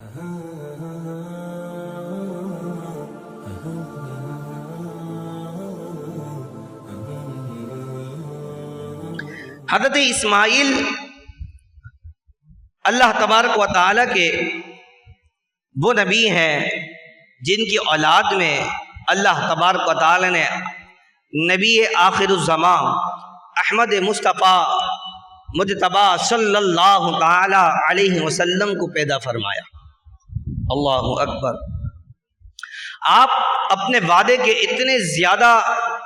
حضرت اسماعیل اللہ تبارک و تعالیٰ کے وہ نبی ہیں جن کی اولاد میں اللہ تبارک و تعالیٰ نے نبی آخر الزمان احمد مصطفیٰ مجتبی صلی اللہ تعالی علیہ وسلم کو پیدا فرمایا۔ اللہ اکبر۔ آپ اپنے وعدے کے اتنے زیادہ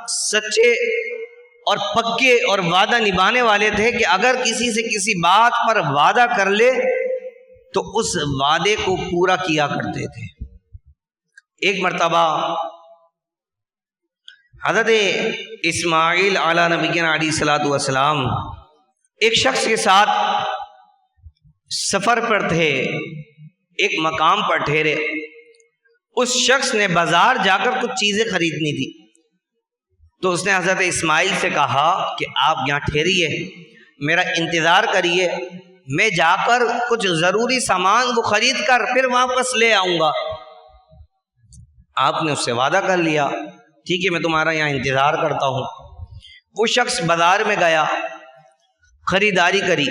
سچے اور پکے اور وعدہ نبھانے والے تھے کہ اگر کسی سے کسی بات پر وعدہ کر لے تو اس وعدے کو پورا کیا کرتے تھے۔ ایک مرتبہ حضرت اسماعیل علی نبینا علیہ الصلوۃ والسلام ایک شخص کے ساتھ سفر پر تھے، ایک مقام پر ٹھہرے۔ اس شخص نے بازار جا کر کچھ چیزیں خریدنی تھی، تو اس نے حضرت اسماعیل سے کہا کہ آپ یہاں ٹھہریے، میرا انتظار کریے، میں جا کر کچھ ضروری سامان کو خرید کر پھر واپس لے آؤں گا۔ آپ نے اس سے وعدہ کر لیا، ٹھیک ہے میں تمہارا یہاں انتظار کرتا ہوں۔ وہ شخص بازار میں گیا، خریداری کری،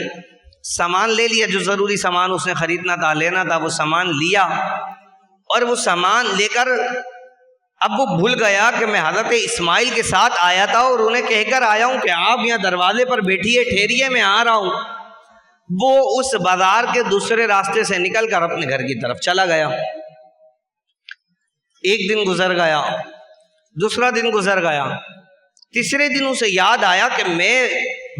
سامان لے لیا، جو ضروری سامان اس نے خریدنا تھا لینا تھا وہ سامان لیا، اور وہ سامان لے کر اب وہ بھول گیا کہ میں حضرت اسماعیل کے ساتھ آیا تھا اور انہیں کہہ کر آیا ہوں کہ آپ یہاں دروازے پر بیٹھیے، ٹھہریے، میں آ رہا ہوں۔ وہ اس بازار کے دوسرے راستے سے نکل کر اپنے گھر کی طرف چلا گیا۔ ایک دن گزر گیا، دوسرا دن گزر گیا، تیسرے دن اسے یاد آیا کہ میں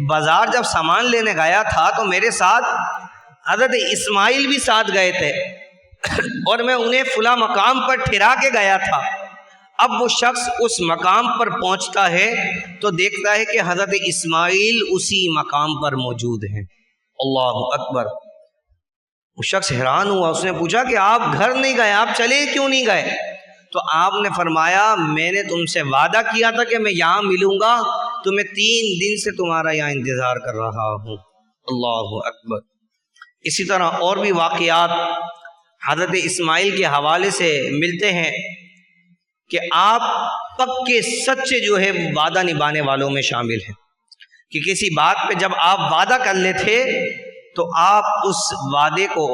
بازار جب سامان لینے گیا تھا تو میرے ساتھ حضرت اسماعیل بھی ساتھ گئے تھے اور میں انہیں فلاں مقام پر ٹھہرا کے گیا تھا۔ اب وہ شخص اس مقام پر پہنچتا ہے تو دیکھتا ہے کہ حضرت اسماعیل اسی مقام پر موجود ہیں۔ اللہ اکبر۔ وہ شخص حیران ہوا، اس نے پوچھا کہ آپ گھر نہیں گئے، آپ چلے کیوں نہیں گئے؟ تو آپ نے فرمایا میں نے تم سے وعدہ کیا تھا کہ میں یہاں ملوں گا، تو میں 3 دن سے تمہارا یہاں انتظار کر رہا ہوں۔ اللہ اکبر۔ اسی طرح اور بھی واقعات حضرت اسماعیل کے حوالے سے ملتے ہیں کہ آپ پکے سچے جو ہے وعدہ نبھانے والوں میں شامل ہیں، کہ کسی بات پہ جب آپ وعدہ کر لیتے تو آپ اس وعدے کو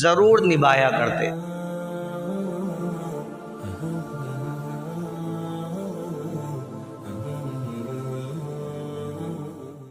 ضرور نبھایا کرتے۔